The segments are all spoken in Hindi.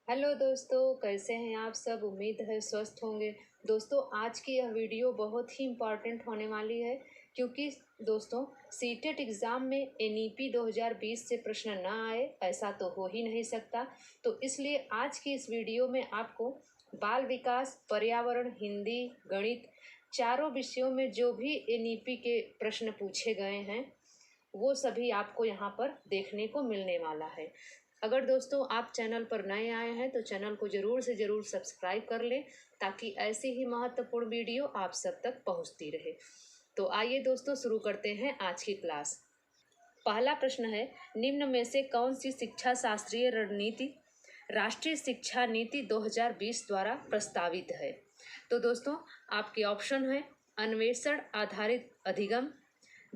हेलो दोस्तों, कैसे हैं आप सब। उम्मीद है स्वस्थ होंगे। दोस्तों, आज की यह वीडियो बहुत ही इम्पॉर्टेंट होने वाली है क्योंकि दोस्तों सीटेट एग्ज़ाम में एनईपी 2020 से प्रश्न ना आए ऐसा तो हो ही नहीं सकता। तो इसलिए आज की इस वीडियो में आपको बाल विकास, पर्यावरण, हिंदी, गणित चारों विषयों में जो भी एनईपी के प्रश्न पूछे गए हैं वो सभी आपको यहाँ पर देखने को मिलने वाला है। अगर दोस्तों आप चैनल पर नए आए हैं तो चैनल को ज़रूर से ज़रूर सब्सक्राइब कर लें ताकि ऐसी ही महत्वपूर्ण वीडियो आप सब तक पहुंचती रहे। तो आइए दोस्तों शुरू करते हैं आज की क्लास। पहला प्रश्न है, निम्न में से कौन सी शिक्षा शास्त्रीय रणनीति राष्ट्रीय शिक्षा नीति 2020 द्वारा प्रस्तावित है। तो दोस्तों आपके ऑप्शन है अन्वेषण आधारित अधिगम,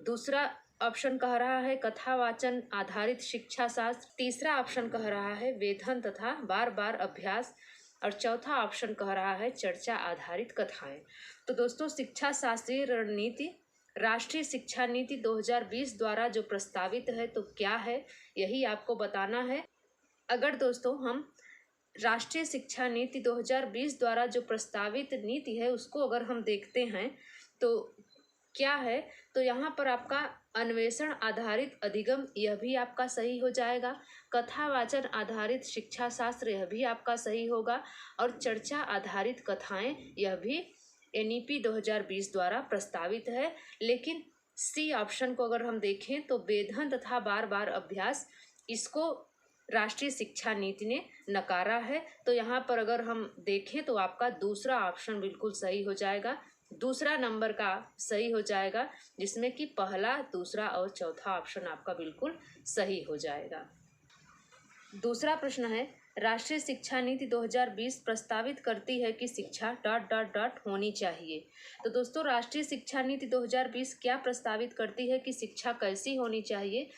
दूसरा ऑप्शन कह रहा है कथावाचन आधारित शिक्षा शास्त्र, तीसरा ऑप्शन कह रहा है वेधन तथा बार बार अभ्यास और चौथा ऑप्शन कह रहा है चर्चा आधारित कथाएं। तो दोस्तों शिक्षा शास्त्रीय रणनीति राष्ट्रीय शिक्षा नीति 2020 द्वारा जो प्रस्तावित है तो क्या है यही आपको बताना है। अगर दोस्तों हम राष्ट्रीय शिक्षा नीति 2020 द्वारा जो प्रस्तावित नीति है उसको अगर हम देखते हैं तो क्या है, तो यहाँ पर आपका अन्वेषण आधारित अधिगम यह भी आपका सही हो जाएगा, कथावाचन आधारित शिक्षा शास्त्र यह भी आपका सही होगा और चर्चा आधारित कथाएं यह भी एनईपी 2020 द्वारा प्रस्तावित है। लेकिन सी ऑप्शन को अगर हम देखें तो वेधन तथा बार बार अभ्यास इसको राष्ट्रीय शिक्षा नीति ने नकारा है। तो यहाँ पर अगर हम देखें तो आपका दूसरा ऑप्शन बिल्कुल सही हो जाएगा, दूसरा नंबर का सही हो जाएगा, जिसमें कि पहला, दूसरा और चौथा ऑप्शन आपका बिल्कुल सही हो जाएगा। दूसरा प्रश्न है, राष्ट्रीय शिक्षा नीति 2020 प्रस्तावित करती है कि शिक्षा ... होनी चाहिए। तो दोस्तों राष्ट्रीय शिक्षा नीति 2020 क्या प्रस्तावित करती है कि शिक्षा कैसी होनी चाहिए।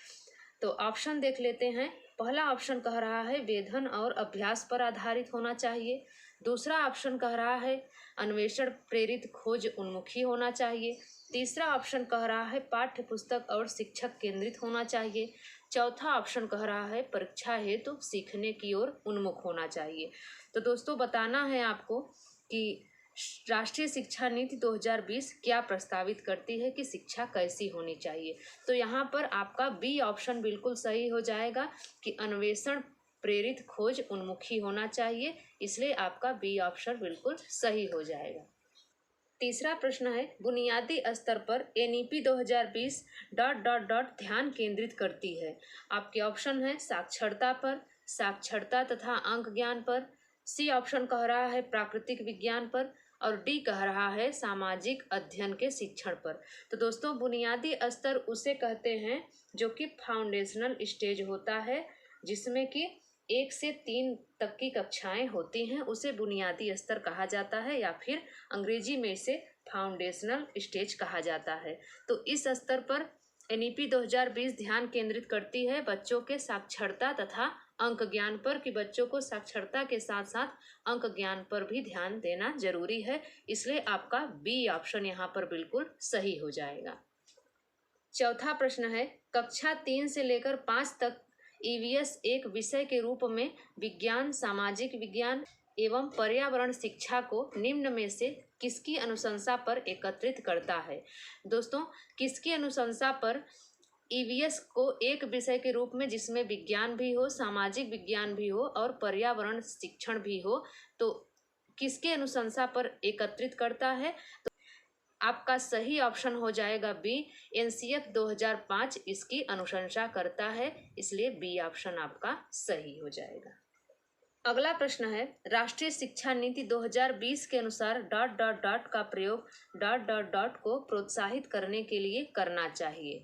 तो ऑप्शन देख लेते हैं। पहला ऑप्शन कह रहा है वेधन और अभ्यास पर आधारित होना चाहिए, दूसरा ऑप्शन कह रहा है अन्वेषण प्रेरित खोज उन्मुखी होना चाहिए, तीसरा ऑप्शन कह रहा है पाठ्य पुस्तक और शिक्षक केंद्रित होना चाहिए, चौथा ऑप्शन कह रहा है परीक्षा हेतु तो सीखने की ओर उन्मुख होना चाहिए। तो दोस्तों बताना है आपको कि राष्ट्रीय शिक्षा नीति 2020 क्या प्रस्तावित करती है कि शिक्षा कैसी होनी चाहिए। तो यहाँ पर आपका बी ऑप्शन बिल्कुल सही हो जाएगा कि अन्वेषण प्रेरित खोज उन्मुखी होना चाहिए, इसलिए आपका बी ऑप्शन बिल्कुल सही हो जाएगा। तीसरा प्रश्न है, बुनियादी स्तर पर एनईपी 2020 ... ध्यान केंद्रित करती है। आपके ऑप्शन है साक्षरता पर, साक्षरता तथा अंक ज्ञान पर, सी ऑप्शन कह रहा है प्राकृतिक विज्ञान पर और डी कह रहा है सामाजिक अध्ययन के शिक्षण पर। तो दोस्तों बुनियादी स्तर उसे कहते हैं जो कि फाउंडेशनल स्टेज होता है, जिसमें कि 1 से 3 तक की कक्षाएं होती हैं, उसे बुनियादी स्तर कहा जाता है या फिर अंग्रेजी में इसे फाउंडेशनल स्टेज कहा जाता है। तो इस स्तर पर एनईपी 2020 ध्यान केंद्रित करती है बच्चों के साक्षरता तथा अंक ज्ञान पर, कि बच्चों को साक्षरता के साथ साथ अंक ज्ञान पर भी ध्यान देना जरूरी है, इसलिए आपका बी ऑप्शन यहाँ पर बिल्कुल सही हो जाएगा। चौथा प्रश्न है, कक्षा 3 से लेकर 5 तक ईवीएस एक विषय के रूप में विज्ञान, सामाजिक विज्ञान एवं पर्यावरण शिक्षा को निम्न में से किसकी अनुशंसा पर एकत्रित करता है। दोस्तों किसकी अनुशंसा पर ईवीएस को एक विषय के रूप में जिसमें विज्ञान भी हो, सामाजिक विज्ञान भी हो और पर्यावरण शिक्षण भी हो, तो किसके अनुशंसा पर एकत्रित करता है। तो आपका सही ऑप्शन हो जाएगा बी, एनसीएफ 2005 इसकी अनुशंसा करता है, इसलिए बी ऑप्शन आपका सही हो जाएगा। अगला प्रश्न है, राष्ट्रीय शिक्षा नीति 2020 के अनुसार ... का प्रयोग ... को प्रोत्साहित करने के लिए करना चाहिए।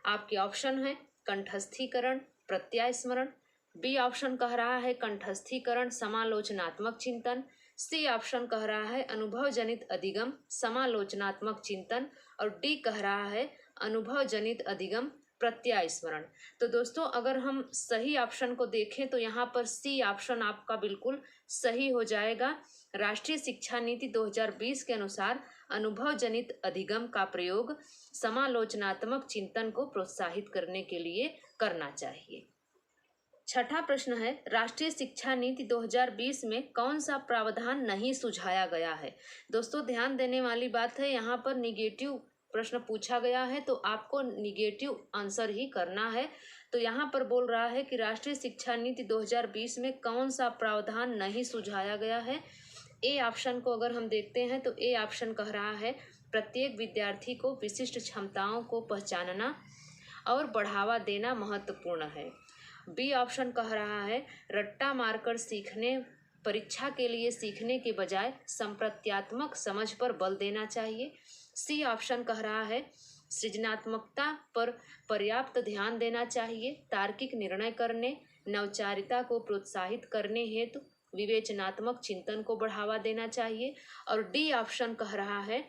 आपके ऑप्शन है कंठस्थीकरण, प्रत्यास्मरण, बी ऑप्शन कह रहा है कंठस्थीकरण समालोचनात्मक चिंतन, सी ऑप्शन कह रहा है अनुभव जनित अधिगम समालोचनात्मक चिंतन और डी कह रहा है अनुभव जनित अधिगम प्रत्यास्मरण। तो दोस्तों अगर हम सही ऑप्शन को देखें तो यहाँ पर सी ऑप्शन आपका बिल्कुल सही हो जाएगा। राष्ट्रीय शिक्षा नीति 2020 के अनुसार अनुभव जनित अधिगम का प्रयोग समालोचनात्मक चिंतन को प्रोत्साहित करने के लिए करना चाहिए। छठा प्रश्न है, राष्ट्रीय शिक्षा नीति 2020 में कौन सा प्रावधान नहीं सुझाया गया है। दोस्तों ध्यान देने वाली बात है, यहाँ पर निगेटिव प्रश्न पूछा गया है तो आपको निगेटिव आंसर ही करना है। तो यहाँ पर बोल रहा है कि राष्ट्रीय शिक्षा नीति 2020 में कौन सा प्रावधान नहीं सुझाया गया है। ए ऑप्शन को अगर हम देखते हैं तो ए ऑप्शन कह रहा है प्रत्येक विद्यार्थी को विशिष्ट क्षमताओं को पहचानना और बढ़ावा देना महत्वपूर्ण है। बी ऑप्शन कह रहा है रट्टा मारकर सीखने, परीक्षा के लिए सीखने के बजाय संप्रत्यात्मक समझ पर बल देना चाहिए। सी ऑप्शन कह रहा है सृजनात्मकता पर पर्याप्त ध्यान देना चाहिए, तार्किक निर्णय करने, नवचारिता को प्रोत्साहित करने हेतु विवेचनात्मक चिंतन को बढ़ावा देना चाहिए। और डी ऑप्शन कह रहा है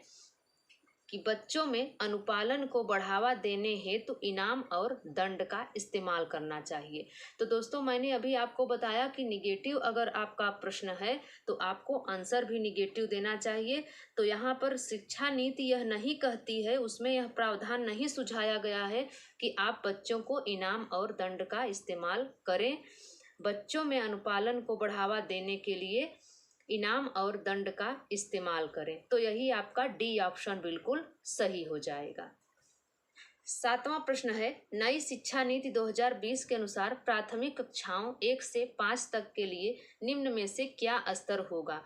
कि बच्चों में अनुपालन को बढ़ावा देने हेतु इनाम और दंड का इस्तेमाल करना चाहिए। तो दोस्तों मैंने अभी आपको बताया कि निगेटिव अगर आपका प्रश्न है तो आपको आंसर भी निगेटिव देना चाहिए। तो यहाँ पर शिक्षा नीति यह नहीं कहती है, उसमें यह प्रावधान नहीं सुझाया गया है कि आप बच्चों को इनाम और दंड का इस्तेमाल करें। बच्चों में अनुपालन को बढ़ावा देने के लिए इनाम और दंड का इस्तेमाल करें। तो यही आपका डी ऑप्शन बिल्कुल सही हो जाएगा। सातवां प्रश्न है, नई शिक्षा नीति 2020 के अनुसार प्राथमिक कक्षाओं 1 से 5 तक के लिए निम्न में से क्या स्तर होगा।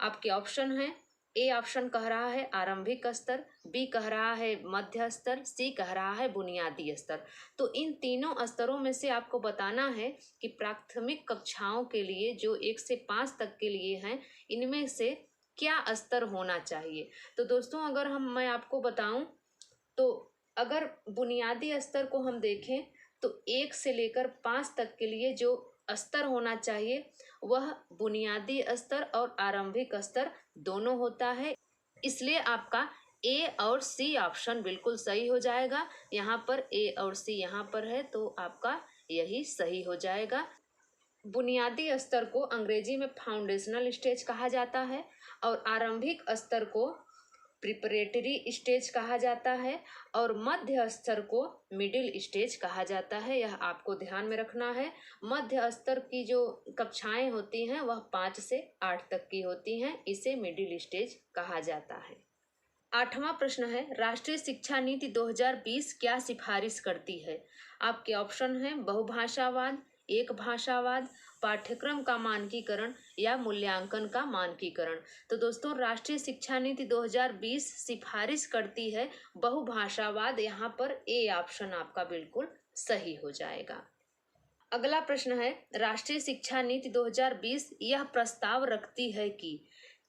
आपके ऑप्शन है, ए ऑप्शन कह रहा है आरंभिक स्तर, बी कह रहा है मध्य स्तर, सी कह रहा है बुनियादी स्तर। तो इन तीनों स्तरों में से आपको बताना है कि प्राथमिक कक्षाओं के लिए जो 1 से 5 तक के लिए हैं, इनमें से क्या स्तर होना चाहिए। तो दोस्तों अगर मैं आपको बताऊं तो अगर बुनियादी स्तर को हम देखें तो 1 से लेकर 5 तक के लिए जो स्तर होना चाहिए वह बुनियादी स्तर और आरंभिक स्तर दोनों होता है। इसलिए आपका ए और सी ऑप्शन बिल्कुल सही हो जाएगा। यहाँ पर ए और सी यहाँ पर है तो आपका यही सही हो जाएगा। बुनियादी स्तर को अंग्रेजी में फाउंडेशनल स्टेज कहा जाता है और आरंभिक स्तर को प्रिपरेटरी स्टेज कहा जाता है और मध्य स्तर को मिडिल स्टेज कहा जाता है। यह आपको ध्यान में रखना है। मध्य स्तर की जो कक्षाएं होती हैं वह 5 से 8 तक की होती हैं, इसे मिडिल स्टेज कहा जाता है। आठवां प्रश्न है, राष्ट्रीय शिक्षा नीति 2020 क्या सिफारिश करती है। आपके ऑप्शन है बहुभाषावाद, एक भाषावाद, पाठ्यक्रम का मानकीकरण या मूल्यांकन का मानकीकरण। तो दोस्तों राष्ट्रीय शिक्षा नीति 2020 सिफारिश करती है बहुभाषावाद। यहाँ पर ए ऑप्शन आपका बिल्कुल सही हो जाएगा। अगला प्रश्न है, राष्ट्रीय शिक्षा नीति 2020 यह प्रस्ताव रखती है कि,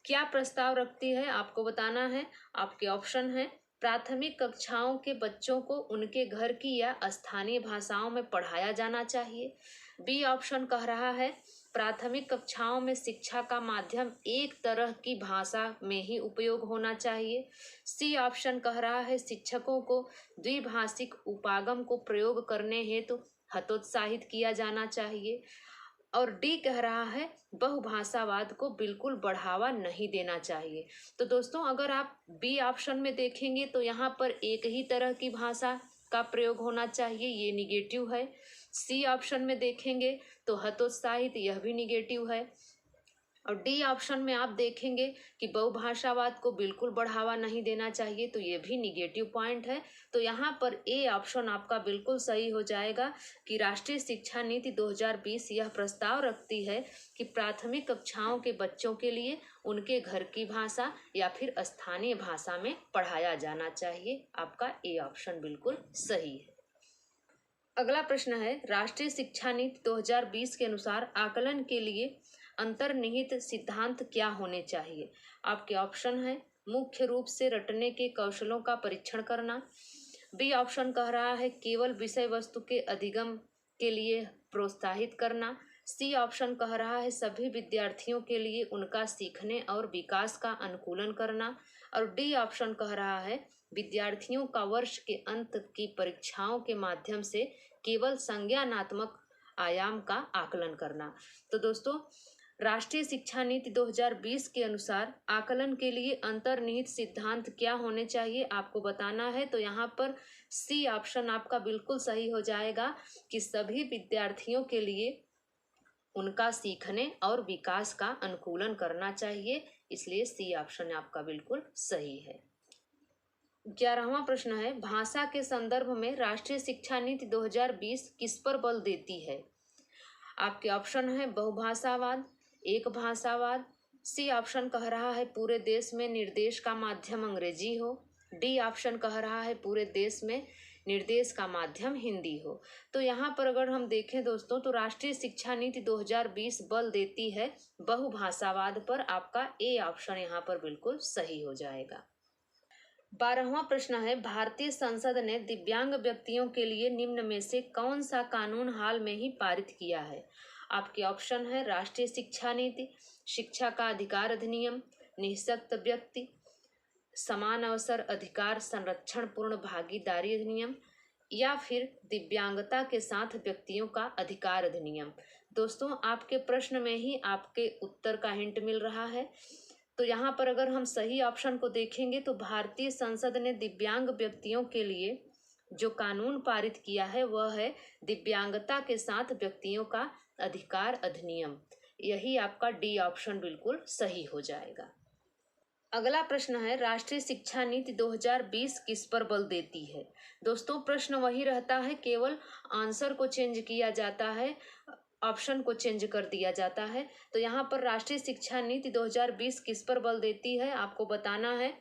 क्या प्रस्ताव रखती है आपको बताना है। आपके ऑप्शन है प्राथमिक कक्षाओं के बच्चों को उनके घर की या स्थानीय भाषाओं में पढ़ाया जाना चाहिए। बी ऑप्शन कह रहा है प्राथमिक कक्षाओं में शिक्षा का माध्यम एक तरह की भाषा में ही उपयोग होना चाहिए। सी ऑप्शन कह रहा है शिक्षकों को द्विभाषिक उपागम को प्रयोग करने हेतु हतोत्साहित किया जाना चाहिए। और डी कह रहा है बहुभाषावाद को बिल्कुल बढ़ावा नहीं देना चाहिए। तो दोस्तों अगर आप बी ऑप्शन में देखेंगे तो यहाँ पर एक ही तरह की भाषा का प्रयोग होना चाहिए, ये निगेटिव है। सी ऑप्शन में देखेंगे तो हतोत्साहित, यह भी निगेटिव है। और डी ऑप्शन में आप देखेंगे कि बहुभाषावाद को बिल्कुल बढ़ावा नहीं देना चाहिए, तो ये भी निगेटिव पॉइंट है। तो यहाँ पर ए ऑप्शन आपका बिल्कुल सही हो जाएगा कि राष्ट्रीय शिक्षा नीति 2020 यह प्रस्ताव रखती है कि प्राथमिक कक्षाओं के बच्चों के लिए उनके घर की भाषा या फिर स्थानीय भाषा में पढ़ाया जाना चाहिए। आपका ए ऑप्शन बिल्कुल सही है। अगला प्रश्न है, राष्ट्रीय शिक्षा नीति 2020 के अनुसार आकलन के लिए अंतर्निहित सिद्धांत क्या होने चाहिए। आपके ऑप्शन है मुख्य रूप से रटने के कौशलों का परीक्षण करना। बी ऑप्शन कह रहा है केवल विषय वस्तु के अधिगम के लिए प्रोत्साहित करना। सी ऑप्शन कह रहा है सभी विद्यार्थियों के लिए उनका सीखने और विकास का अनुकूलन करना। और डी ऑप्शन कह रहा है विद्यार्थियों का वर्ष के अंत की परीक्षाओं के माध्यम से केवल संज्ञानात्मक आयाम का आकलन करना। तो दोस्तों राष्ट्रीय शिक्षा नीति 2020 के अनुसार आकलन के लिए अंतर्निहित सिद्धांत क्या होने चाहिए आपको बताना है। तो यहाँ पर सी ऑप्शन आपका बिल्कुल सही हो जाएगा कि सभी विद्यार्थियों के लिए उनका सीखने और विकास का अनुकूलन करना चाहिए, इसलिए सी ऑप्शन आपका बिल्कुल सही है। 11वां प्रश्न है, भाषा के संदर्भ में राष्ट्रीय शिक्षा नीति 2020 किस पर बल देती है। आपके ऑप्शन है बहुभाषावाद, एक भाषावाद, सी ऑप्शन कह रहा है पूरे देश में निर्देश का माध्यम अंग्रेजी हो, डी ऑप्शन कह रहा है पूरे देश में निर्देश का माध्यम हिंदी हो। तो यहाँ पर अगर हम देखें दोस्तों तो राष्ट्रीय शिक्षा नीति 2020 बल देती है बहुभाषावाद पर। आपका ए ऑप्शन यहाँ पर बिल्कुल सही हो जाएगा। 12वां प्रश्न है, भारतीय संसद ने दिव्यांग व्यक्तियों के लिए निम्न में से कौन सा कानून हाल में ही पारित किया है। आपके ऑप्शन है राष्ट्रीय शिक्षा नीति, शिक्षा का अधिकार अधिनियम, निःशक्त व्यक्ति समान अवसर अधिकार संरक्षण पूर्ण भागीदारी अधिनियम, या फिर दिव्यांगता के साथ व्यक्तियों का अधिकार अधिनियम। दोस्तों आपके प्रश्न में ही आपके उत्तर का हिंट मिल रहा है। तो यहाँ पर अगर हम सही ऑप्शन को देखेंगे तो भारतीय संसद ने दिव्यांग व्यक्तियों के लिए जो कानून पारित किया है वह है दिव्यांगता के साथ व्यक्तियों का अधिकार अधिनियम। यही आपका डी ऑप्शन बिल्कुल सही हो जाएगा। अगला प्रश्न है, राष्ट्रीय शिक्षा नीति 2020 किस पर बल देती है। दोस्तों प्रश्न वही रहता है, केवल आंसर को चेंज किया जाता है, ऑप्शन को चेंज कर दिया जाता है। तो यहाँ पर राष्ट्रीय शिक्षा नीति 2020 किस पर बल देती है आपको बताना है।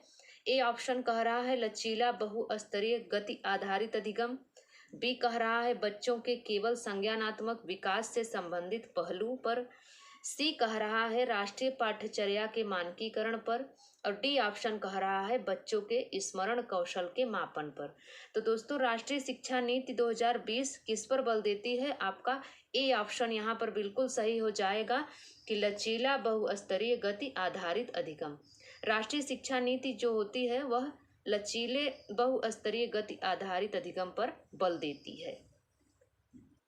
ए ऑप्शन कह रहा है लचीला बहुस्तरीय गति आधारित अधिगम, बी कह रहा है बच्चों के केवल संज्ञानात्मक विकास से संबंधित पहलू पर, सी कह रहा है राष्ट्रीय पाठ्यचर्या के मानकीकरण पर, और डी ऑप्शन कह रहा है बच्चों के स्मरण कौशल के मापन पर। तो दोस्तों राष्ट्रीय शिक्षा नीति 2020 किस पर बल देती है। आपका ए ऑप्शन यहाँ पर बिल्कुल सही हो जाएगा कि लचीला बहुस्तरीय गति आधारित अधिगम। राष्ट्रीय शिक्षा नीति जो होती है वह लचीले बहुस्तरीय गति आधारित अधिगम पर बल देती है।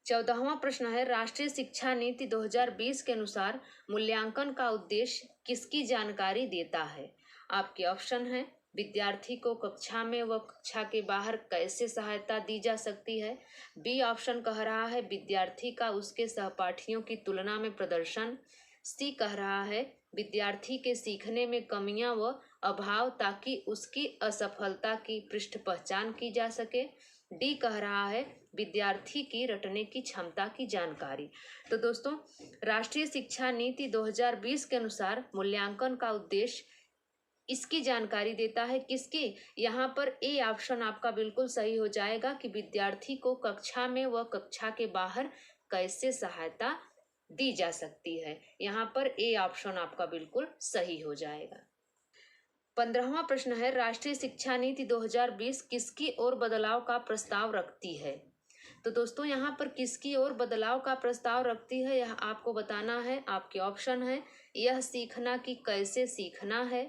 14वां प्रश्न है, राष्ट्रीय शिक्षा नीति 2020 के अनुसार मूल्यांकन का उद्देश्य किसकी जानकारी देता है। आपके ऑप्शन है विद्यार्थी को कक्षा में व कक्षा के बाहर कैसे सहायता दी जा सकती है, बी ऑप्शन कह रहा है विद्यार्थी का उसके सहपाठियों की तुलना में प्रदर्शन, सी कह रहा है विद्यार्थी के सीखने में कमियां व अभाव ताकि उसकी असफलता की पृष्ठ पहचान की जा सके, डी कह रहा है विद्यार्थी की रटने की क्षमता की जानकारी। तो दोस्तों राष्ट्रीय शिक्षा नीति 2020 के अनुसार मूल्यांकन का उद्देश्य इसकी जानकारी देता है किसकी। यहाँ पर ए ऑप्शन आपका बिल्कुल सही हो जाएगा कि विद्यार्थी को कक्षा में व कक्षा के बाहर कैसे सहायता दी जा सकती है। यहाँ पर ए ऑप्शन आपका बिल्कुल सही हो जाएगा। 15वां प्रश्न है, राष्ट्रीय शिक्षा नीति 2020 किसकी ओर बदलाव का प्रस्ताव रखती है। तो दोस्तों यहाँ पर किसकी ओर बदलाव का प्रस्ताव रखती है यह आपको बताना है। आपके ऑप्शन है यह सीखना कि कैसे सीखना है,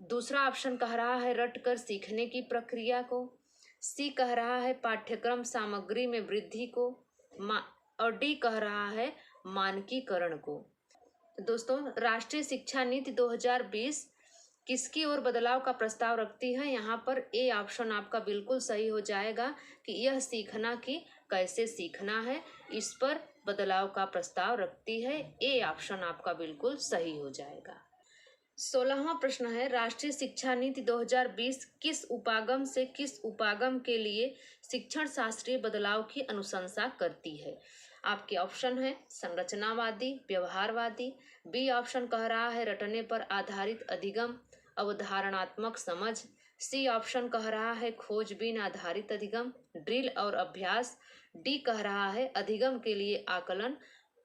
दूसरा ऑप्शन कह रहा है रटकर सीखने की प्रक्रिया को, सी कह रहा है पाठ्यक्रम सामग्री में वृद्धि को, और डी कह रहा है मानकीकरण को। दोस्तों राष्ट्रीय शिक्षा नीति 2020 किसकी ओर बदलाव का प्रस्ताव रखती है। यहाँ पर ए ऑप्शन आपका बिल्कुल सही हो जाएगा कि यह सीखना कि कैसे सीखना है, इस पर बदलाव का प्रस्ताव रखती है। ए ऑप्शन आपका बिल्कुल सही हो जाएगा। 16वां प्रश्न है, राष्ट्रीय शिक्षा नीति 2020 किस उपागम से किस उपागम के लिए शिक्षण शास्त्रीय बदलाव की अनुशंसा करती है। आपके ऑप्शन है संरचनावादी, व्यवहारवादी, बी ऑप्शन कह रहा है रटने पर आधारित अधिगम, अवधारणात्मक समझ, सी ऑप्शन कह रहा है खोजबीन आधारित अधिगम, ड्रिल और अभ्यास, डी कह रहा है अधिगम के लिए आकलन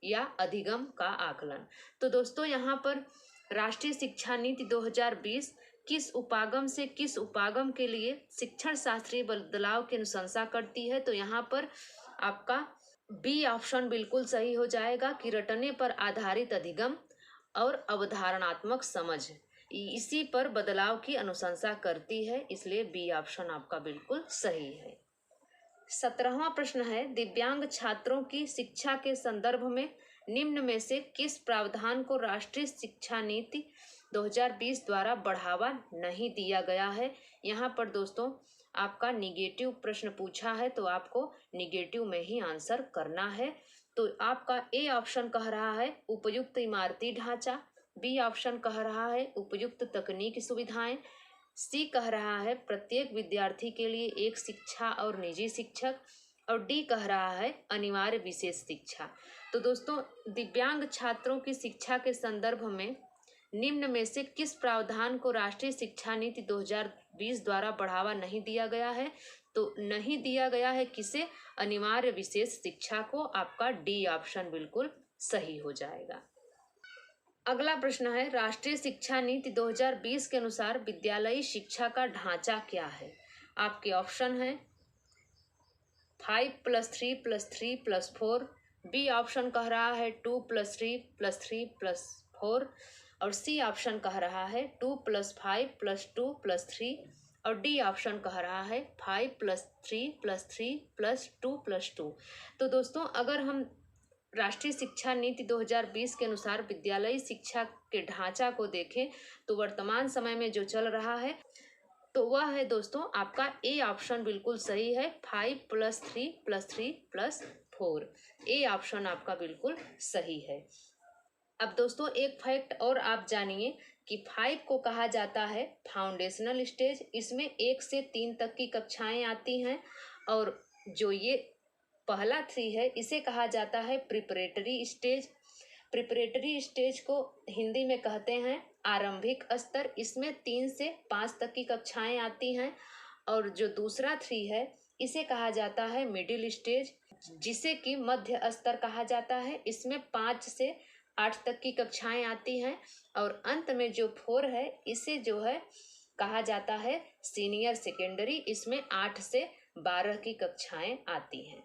या अधिगम का आकलन। तो दोस्तों यहाँ पर राष्ट्रीय शिक्षा नीति 2020 किस उपागम से किस उपागम के लिए शिक्षण शास्त्रीय बदलाव की अनुशंसा करती है। तो यहाँ पर आपका बी ऑप्शन बिल्कुल सही हो जाएगा कि रटने पर आधारित अधिगम और अवधारणात्मक समझ इसी पर बदलाव की अनुशंसा करती है, इसलिए बी ऑप्शन आपका बिल्कुल सही है। 17वां प्रश्न है, दिव्यांग छात्रों की शिक्षा के संदर्भ में निम्न में से किस प्रावधान को राष्ट्रीय शिक्षा नीति 2020 द्वारा बढ़ावा नहीं दिया गया है? यहाँ पर दोस्तों आपका निगेटिव प्रश्न पूछा है तो आपको निगेटिव में ही आंसर करना है। तो आपका ए ऑप्शन कह रहा है उपयुक्त इमारती ढांचा, बी ऑप्शन कह रहा है उपयुक्त तकनीकी सुविधाएं, सी कह रहा है प्रत्येक विद्यार्थी के लिए एक शिक्षा और निजी शिक्षक, और डी कह रहा है अनिवार्य विशेष शिक्षा। तो दोस्तों दिव्यांग छात्रों की शिक्षा के संदर्भ में निम्न में से किस प्रावधान को राष्ट्रीय शिक्षा नीति 2020 द्वारा बढ़ावा नहीं दिया गया है? तो नहीं दिया गया है किसे? अनिवार्य विशेष शिक्षा को। आपका डी ऑप्शन बिल्कुल सही हो जाएगा। अगला प्रश्न है राष्ट्रीय शिक्षा नीति 2020 के अनुसार विद्यालयी शिक्षा का ढांचा क्या है? आपके ऑप्शन है 5+3+3+4, बी ऑप्शन कह रहा है 2+3+3+4, और सी ऑप्शन कह रहा है 2+5+2+3, और डी ऑप्शन कह रहा है 5+3+3+2+2। तो दोस्तों अगर हम राष्ट्रीय शिक्षा नीति 2020 के अनुसार विद्यालयी शिक्षा के ढांचा को देखें तो वर्तमान समय में जो चल रहा है तो वह है दोस्तों आपका ए ऑप्शन बिल्कुल सही है 5+3+3+4। ए ऑप्शन आपका बिल्कुल सही है। अब दोस्तों एक फैक्ट और आप जानिए कि 5 को कहा जाता है फाउंडेशनल स्टेज। इसमें 1 से 3 तक की कक्षाएं आती हैं, और जो ये पहला 3 है इसे कहा जाता है प्रिपरेटरी स्टेज। प्रिपरेटरी स्टेज को हिंदी में कहते हैं आरंभिक स्तर। इसमें 3 से 5 तक की कक्षाएं आती हैं, और जो दूसरा 3 है इसे कहा जाता है मिडिल स्टेज, जिसे कि मध्य स्तर कहा जाता है। इसमें 5 से 8 तक की कक्षाएं आती हैं, और अंत में जो 4 है इसे जो है कहा जाता है सीनियर सेकेंडरी। इसमें 8 से 12 की कक्षाएं आती हैं।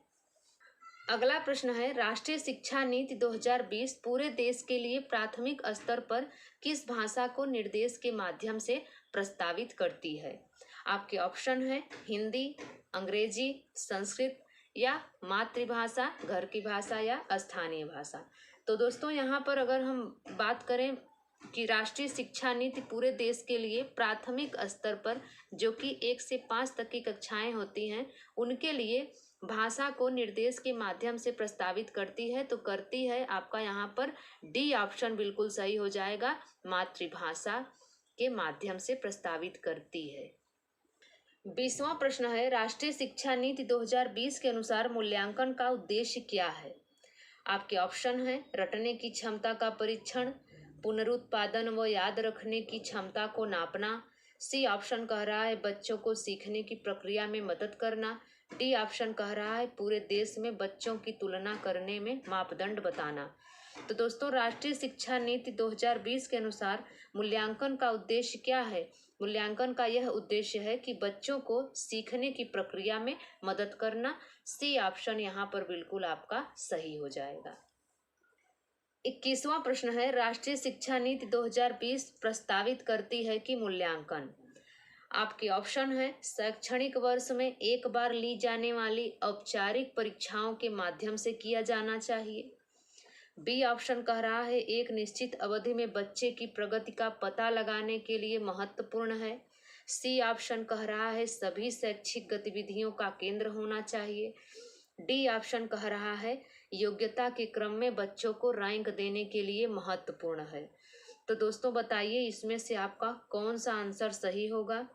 अगला प्रश्न है राष्ट्रीय शिक्षा नीति 2020 पूरे देश के लिए प्राथमिक स्तर पर किस भाषा को निर्देश के माध्यम से प्रस्तावित करती है? आपके ऑप्शन है हिंदी, अंग्रेजी, संस्कृत या मातृभाषा, घर की भाषा या स्थानीय भाषा। तो दोस्तों यहाँ पर अगर हम बात करें कि राष्ट्रीय शिक्षा नीति पूरे देश के लिए प्राथमिक स्तर पर जो कि 1 से 5 तक की कक्षाएं होती हैं उनके लिए भाषा को निर्देश के माध्यम से प्रस्तावित करती है, तो करती है आपका यहाँ पर डी ऑप्शन बिल्कुल सही हो जाएगा, मातृभाषा के माध्यम से प्रस्तावित करती है। 20वां प्रश्न है राष्ट्रीय शिक्षा नीति 2020 के अनुसार मूल्यांकन का उद्देश्य क्या है? आपके ऑप्शन है रटने की क्षमता का परीक्षण, पुनरुत्पादन व याद रखने की क्षमता को नापना, सी ऑप्शन कह रहा है बच्चों को सीखने की प्रक्रिया में मदद करना, डी ऑप्शन कह रहा है पूरे देश में बच्चों की तुलना करने में मापदंड बताना। तो दोस्तों राष्ट्रीय शिक्षा नीति 2020 के अनुसार मूल्यांकन का उद्देश्य क्या है? मूल्यांकन का यह उद्देश्य है कि बच्चों को सीखने की प्रक्रिया में मदद करना। सी ऑप्शन यहाँ पर बिल्कुल आपका सही हो जाएगा। 21वां प्रश्न है राष्ट्रीय शिक्षा नीति 2020 प्रस्तावित करती है कि मूल्यांकन। आपके ऑप्शन है शैक्षणिक वर्ष में एक बार ली जाने वाली औपचारिक परीक्षाओं के माध्यम से किया जाना चाहिए, बी ऑप्शन कह रहा है एक निश्चित अवधि में बच्चे की प्रगति का पता लगाने के लिए महत्वपूर्ण है, सी ऑप्शन कह रहा है सभी शैक्षिक गतिविधियों का केंद्र होना चाहिए, डी ऑप्शन कह रहा है योग्यता के क्रम में बच्चों को रैंक देने के लिए महत्वपूर्ण है। तो दोस्तों बताइए इसमें से आपका कौन सा आंसर सही होगा?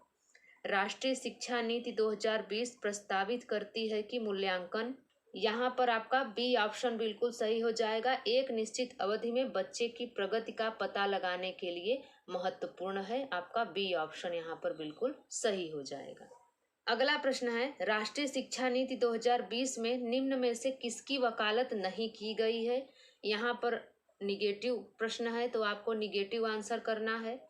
राष्ट्रीय शिक्षा नीति 2020 प्रस्तावित करती है कि मूल्यांकन, यहाँ पर आपका बी ऑप्शन बिल्कुल सही हो जाएगा, एक निश्चित अवधि में बच्चे की प्रगति का पता लगाने के लिए महत्वपूर्ण है। आपका बी ऑप्शन यहाँ पर बिल्कुल सही हो जाएगा। अगला प्रश्न है राष्ट्रीय शिक्षा नीति 2020 में निम्न में से किसकी वकालत नहीं की गई है? यहाँ पर निगेटिव प्रश्न है तो आपको निगेटिव आंसर करना है।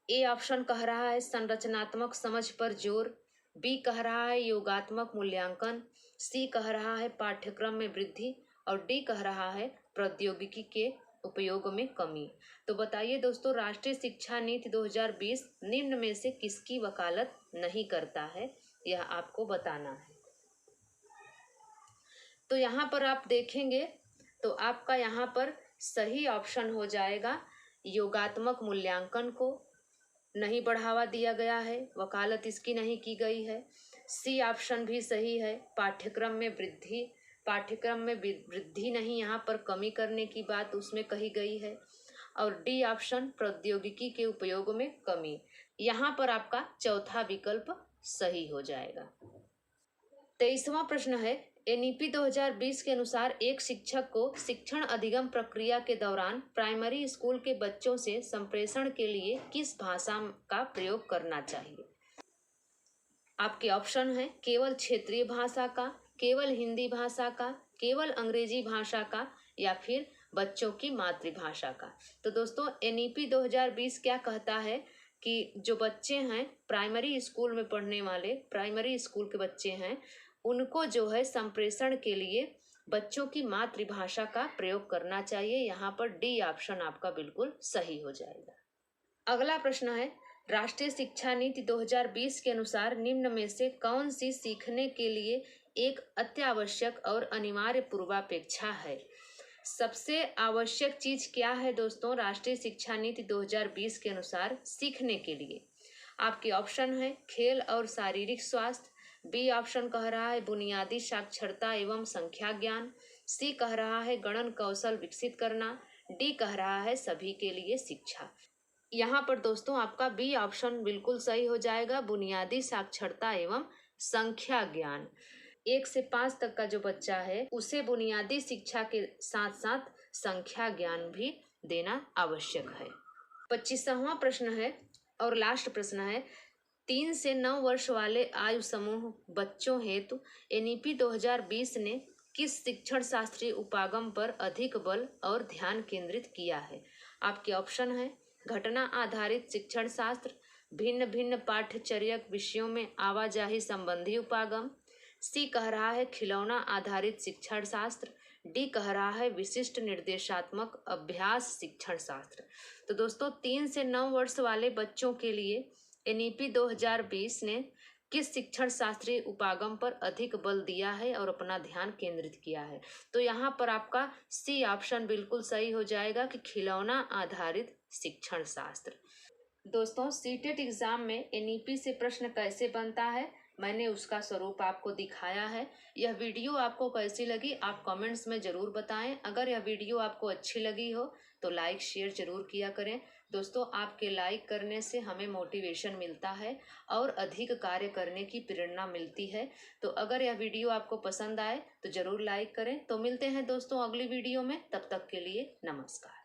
ए ऑप्शन कह रहा है संरचनात्मक समझ पर जोर, बी कह रहा है योगात्मक मूल्यांकन, सी कह रहा है पाठ्यक्रम में वृद्धि, और डी कह रहा है प्रौद्योगिकी के उपयोग में कमी। तो बताइए दोस्तों राष्ट्रीय शिक्षा नीति 2020 निम्न में से किसकी वकालत नहीं करता है, यह आपको बताना है। तो यहाँ पर आप देखेंगे तो आपका यहाँ पर सही ऑप्शन हो जाएगा योगात्मक मूल्यांकन को नहीं बढ़ावा दिया गया है, वकालत इसकी नहीं की गई है। सी ऑप्शन भी सही है, पाठ्यक्रम में वृद्धि नहीं, यहाँ पर कमी करने की बात उसमें कही गई है। और डी ऑप्शन प्रौद्योगिकी के उपयोग में कमी, यहाँ पर आपका चौथा विकल्प सही हो जाएगा। 23वां प्रश्न है, एनईपी 2020 के अनुसार एक शिक्षक को शिक्षण अधिगम प्रक्रिया के दौरान प्राइमरी स्कूल के बच्चों से संप्रेषण के लिए किस भाषा का प्रयोग करना चाहिए? आपके ऑप्शन है केवल क्षेत्रीय भाषा का, केवल हिंदी भाषा का, केवल अंग्रेजी भाषा का, या फिर बच्चों की मातृभाषा का। तो दोस्तों एनईपी 2020 क्या कहता है कि जो बच्चे हैं प्राइमरी स्कूल में पढ़ने वाले, प्राइमरी स्कूल के बच्चे हैं, उनको जो है संप्रेषण के लिए बच्चों की मातृभाषा का प्रयोग करना चाहिए। यहाँ पर डी ऑप्शन आपका बिल्कुल सही हो जाएगा। अगला प्रश्न है, राष्ट्रीय शिक्षा नीति 2020 के अनुसार निम्न में से कौन सी सीखने के लिए एक अत्यावश्यक और अनिवार्य पूर्वापेक्षा है? सबसे आवश्यक चीज क्या है दोस्तों राष्ट्रीय शिक्षा नीति 2020 के अनुसार सीखने के लिए? आपके ऑप्शन है खेल और शारीरिक स्वास्थ्य, बी ऑप्शन कह रहा है बुनियादी साक्षरता एवं संख्या ज्ञान, सी कह रहा है गणन कौशल विकसित करना, डी कह रहा है सभी के लिए शिक्षा। यहाँ पर दोस्तों आपका बी ऑप्शन बिल्कुल सही हो जाएगा, बुनियादी साक्षरता एवं संख्या ज्ञान। 1 से 5 तक का जो बच्चा है उसे बुनियादी शिक्षा के साथ साथ संख्या ज्ञान भी देना आवश्यक है। 25वां प्रश्न है और लास्ट प्रश्न है, 3 से 9 वर्ष वाले आयु समूह बच्चों हेतु एनईपी 2020 ने किस शिक्षण शास्त्रीय उपागम पर अधिक बल और ध्यान केंद्रित किया है? आपके ऑप्शन है घटना आधारित शिक्षण शास्त्र, भिन्न भिन्न पाठ्यचर्यक विषयों में आवाजाही संबंधी उपागम, सी कह रहा है खिलौना आधारित शिक्षण शास्त्र, डी कह रहा है विशिष्ट निर्देशात्मक अभ्यास शिक्षण शास्त्र। तो दोस्तों 3 से 9 वर्ष वाले बच्चों के लिए एनईपी 2020 ने किस शिक्षण शास्त्रीय उपागम पर अधिक बल दिया है और अपना ध्यान केंद्रित किया है? तो यहाँ पर आपका सी ऑप्शन बिल्कुल सही हो जाएगा कि खिलौना आधारित शिक्षण शास्त्र। दोस्तों सीटेट एग्जाम में एनईपी से प्रश्न कैसे बनता है मैंने उसका स्वरूप आपको दिखाया है। यह वीडियो आपको कैसी लगी आप कमेंट्स में ज़रूर बताएं। अगर यह वीडियो आपको अच्छी लगी हो तो लाइक शेयर ज़रूर किया करें। दोस्तों आपके लाइक करने से हमें मोटिवेशन मिलता है और अधिक कार्य करने की प्रेरणा मिलती है। तो अगर यह वीडियो आपको पसंद आए तो ज़रूर लाइक करें। तो मिलते हैं दोस्तों अगली वीडियो में, तब तक के लिए नमस्कार।